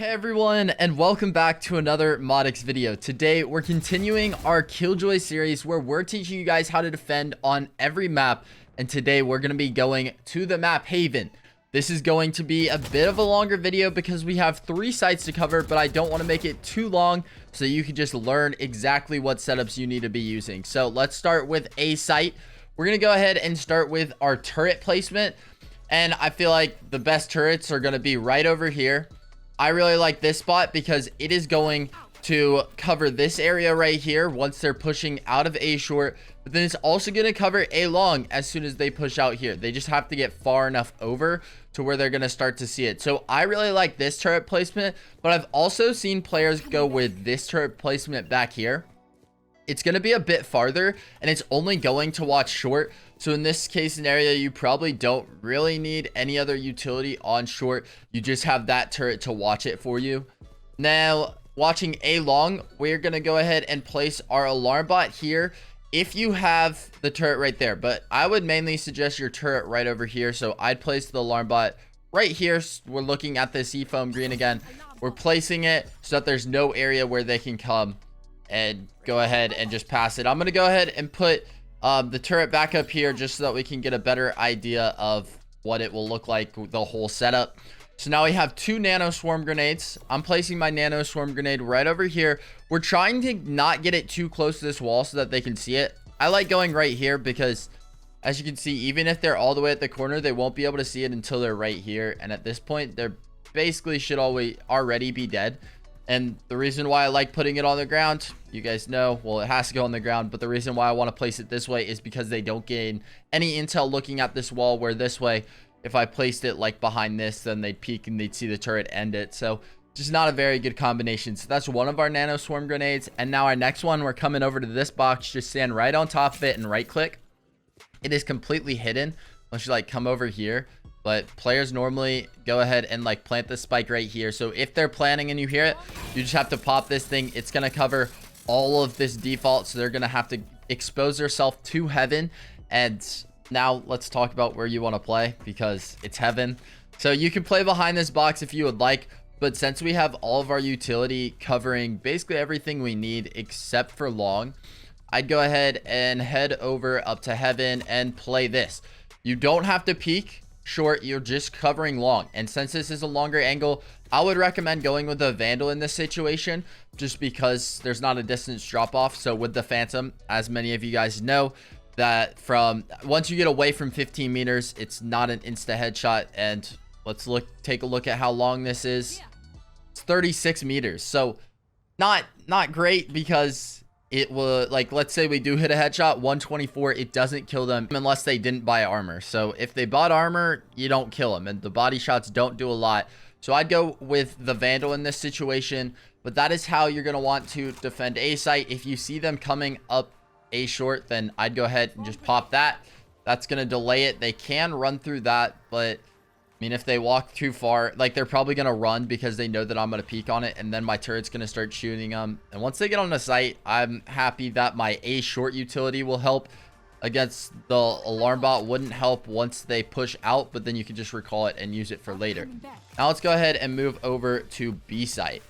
Hey everyone, and welcome back to another Modix video. Today we're continuing our Killjoy series where we're teaching you guys how to defend on every map, and today we're going to be going to the map Haven. This is going to be a bit of a longer video because we have 3 sites to cover, but I don't want to make it too long so you can just learn exactly what setups you need to be using. So let's start with a site. We're going to go ahead and start with our turret placement, and I feel like the best turrets are going to be right over here. I really like this spot because it is going to cover this area right here once they're pushing out of A short, but then it's also going to cover A long as soon as they push out here. They just have to get far enough over to where they're going to start to see it. So I really like this turret placement, but I've also seen players go with this turret placement back here. It's going to be a bit farther and it's only going to watch short. So in this case scenario, you probably don't really need any other utility on short. You just have that turret to watch it for you. Now, watching A long, we're going to go ahead and place our alarm bot here if you have the turret right there. But I would mainly suggest your turret right over here. So I'd place the alarm bot right here. We're looking at the seafoam green again. We're placing it so that there's no area where they can come and go ahead and just pass it. I'm going to go ahead and put the turret back up here just so that we can get a better idea of what it will look like, the whole setup. So now we have 2 nanoswarm grenades. I'm placing my nanoswarm grenade right over here. We're trying to not get it too close to this wall so that they can see it. I like going right here because, as you can see, even if they're all the way at the corner, they won't be able to see it until they're right here. And at this point, they're basically should already be dead. And the reason why I like putting it on the ground, you guys know, well, it has to go on the ground, but the reason why I want to place it this way is because they don't gain any intel looking at this wall, where this way, if I placed it like behind this, then they'd peek and they'd see the turret end it. So just not a very good combination. So that's one of our nanoswarm grenades. And now our next one, we're coming over to this box, just stand right on top of it and right click. It is completely hidden unless you like come over here. But players normally go ahead and like plant the spike right here. So if they're planning and you hear it, you just have to pop this thing. It's going to cover all of this default. So they're going to have to expose themselves to heaven. And now let's talk about where you want to play because it's heaven. So you can play behind this box if you would like. But since we have all of our utility covering basically everything we need except for long, I'd go ahead and head over up to heaven and play this. You don't have to peek short, you're just covering long. And since this is a longer angle, I would recommend going with the Vandal in this situation just because there's not a distance drop off. So with the Phantom, as many of you guys know, that from once you get away from 15 meters, it's not an insta headshot. And let's take a look at how long this is. It's 36 meters. So not great because it will, like, let's say we do hit a headshot 124, it doesn't kill them unless they didn't buy armor. So if they bought armor, you don't kill them, and the body shots don't do a lot. So I'd go with the Vandal in this situation, but that is how you're going to want to defend A site. If you see them coming up A short, then I'd go ahead and just pop that. That's going to delay it. They can run through that, but I mean, if they walk too far, like, they're probably going to run because they know that I'm going to peek on it, and then my turret's going to start shooting them. And once they get on the site, I'm happy that my A short utility will help against the alarm bot. Wouldn't help once they push out, but then you can just recall it and use it for later. Now let's go ahead and move over to B site.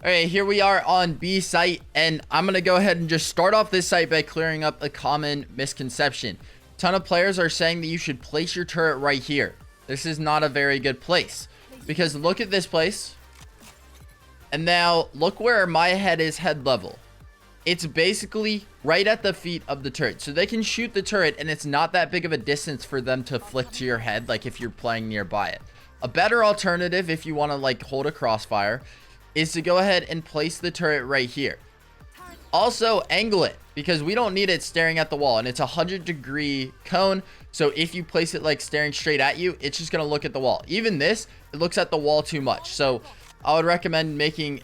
All right, here we are on B site, and I'm going to go ahead and just start off this site by clearing up a common misconception. A ton of players are saying that you should place your turret right here. This is not a very good place because look at this place. And now look where my head is head level. It's basically right at the feet of the turret. So they can shoot the turret and it's not that big of a distance for them to flick to your head like if you're playing nearby it. A better alternative if you want to like hold a crossfire is to go ahead and place the turret right here. Also angle it because we don't need it staring at the wall, and it's a 100-degree cone. So if you place it like staring straight at you, it's just going to look at the wall. Even this, it looks at the wall too much. So I would recommend making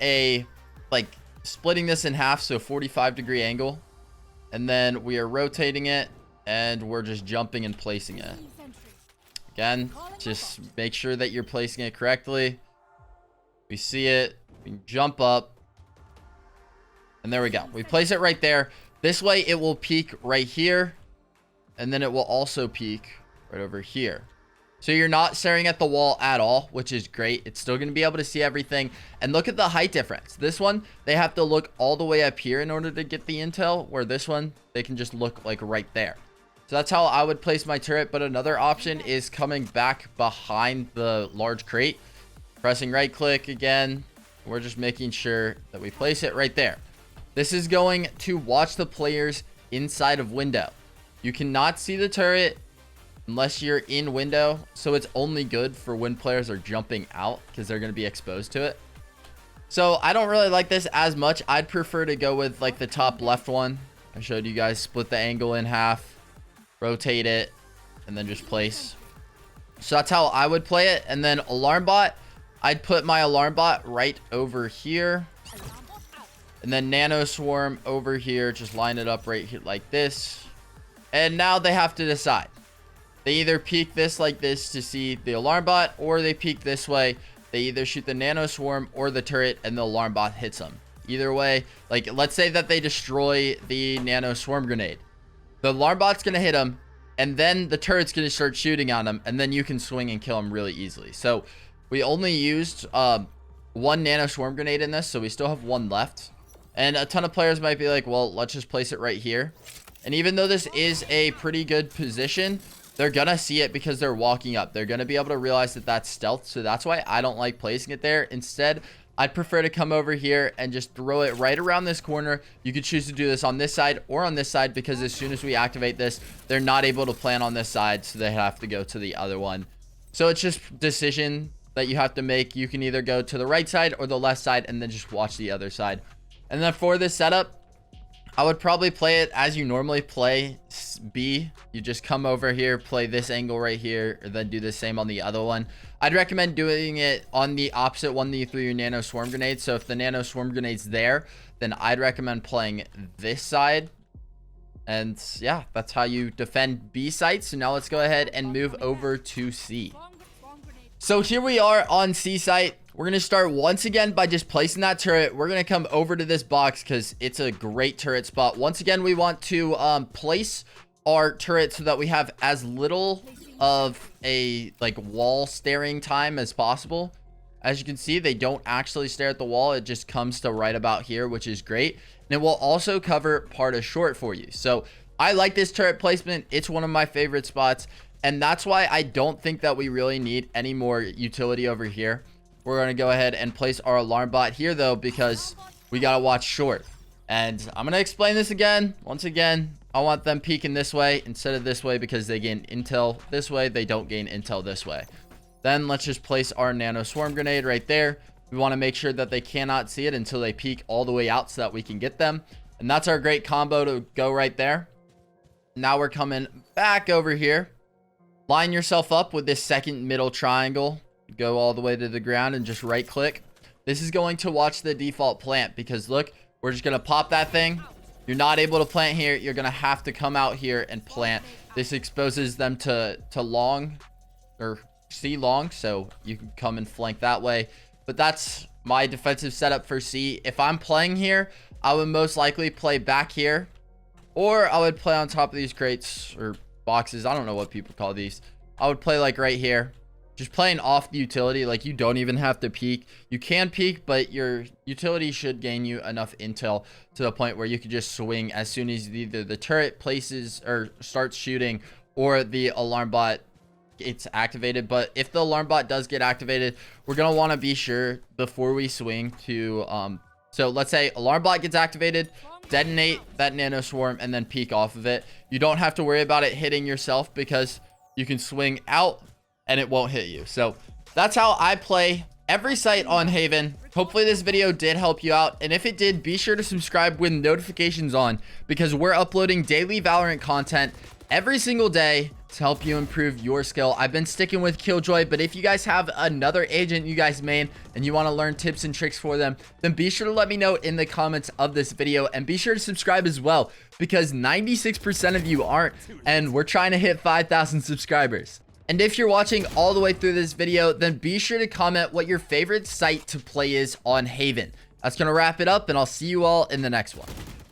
like splitting this in half. So 45-degree angle, and then we are rotating it and we're just jumping and placing it. Again, just make sure that you're placing it correctly. We see it, we can jump up. And there we go. We place it right there. This way it will peek right here. And then it will also peek right over here. So you're not staring at the wall at all, which is great. It's still going to be able to see everything. And look at the height difference. This one, they have to look all the way up here in order to get the intel, where this one, they can just look like right there. So that's how I would place my turret. But another option is coming back behind the large crate, pressing right click again. We're just making sure that we place it right there. This is going to watch the players inside of window. You cannot see the turret unless you're in window, so it's only good for when players are jumping out because they're going to be exposed to it. So I don't really like this as much. I'd prefer to go with like the top left one. I showed you guys, split the angle in half, rotate it, and then just place. So that's how I would play it. And then alarm bot, I'd put my alarm bot right over here, and then nanoswarm over here. Just line it up right here like this. And now they have to decide. They either peek this like this to see the alarm bot, or they peek this way. They either shoot the nanoswarm or the turret and the alarm bot hits them. Either way, like let's say that they destroy the nanoswarm grenade. The alarm bot's going to hit them, and then the turret's going to start shooting on them, and then you can swing and kill them really easily. So we only used one nanoswarm grenade in this, so we still have one left. And a ton of players might be like, well, let's just place it right here. And even though this is a pretty good position, they're going to see it because they're walking up. They're going to be able to realize that that's stealth. So that's why I don't like placing it there. Instead, I'd prefer to come over here and just throw it right around this corner. You could choose to do this on this side or on this side, because as soon as we activate this, they're not able to plant on this side. So they have to go to the other one. So it's just decision that you have to make. You can either go to the right side or the left side and then just watch the other side. And then for this setup, I would probably play it as you normally play B. You just come over here, play this angle right here, and then do the same on the other one. I'd recommend doing it on the opposite one that you threw your nano swarm grenade. So if the nano swarm grenade's there, then I'd recommend playing this side. And yeah, that's how you defend B sites. So now let's go ahead and move over to C. So here we are on C site. We're going to start once again by just placing that turret. We're going to come over to this box because it's a great turret spot. Once again, we want to place our turret so that we have as little of a like wall staring time as possible. As you can see, they don't actually stare at the wall. It just comes to right about here, which is great. And it will also cover part of short for you. So I like this turret placement. It's one of my favorite spots. And that's why I don't think that we really need any more utility over here. We're going to go ahead and place our alarm bot here, though, because we got to watch short. And I'm going to explain this again. Once again, I want them peeking this way instead of this way because they gain intel this way. They don't gain intel this way. Then let's just place our nano swarm grenade right there. We want to make sure that they cannot see it until they peek all the way out so that we can get them. And that's our great combo to go right there. Now we're coming back over here. Line yourself up with this second middle triangle. Go all the way to the ground and just right click. This is going to watch the default plant because look, we're just going to pop that thing. You're not able to plant here. You're going to have to come out here and plant. This exposes them to long or C long. So you can come and flank that way. But that's my defensive setup for C. If I'm playing here, I would most likely play back here, or I would play on top of these crates or boxes. I don't know what people call these. I would play like right here. Just playing off the utility, like you don't even have to peek. You can peek, but your utility should gain you enough intel to the point where you can just swing as soon as either the turret places or starts shooting or the alarm bot gets activated. But if the alarm bot does get activated, we're going to want to be sure before we swing to, so let's say alarm bot gets activated, detonate that nano swarm and then peek off of it. You don't have to worry about it hitting yourself because you can swing out and it won't hit you. So that's how I play every site on Haven. Hopefully this video did help you out. And if it did, be sure to subscribe with notifications on because we're uploading daily Valorant content every single day to help you improve your skill. I've been sticking with Killjoy, but if you guys have another agent you guys main and you want to learn tips and tricks for them, then be sure to let me know in the comments of this video and be sure to subscribe as well because 96% of you aren't and we're trying to hit 5,000 subscribers. And if you're watching all the way through this video, then be sure to comment what your favorite site to play is on Haven. That's going to wrap it up, and I'll see you all in the next one.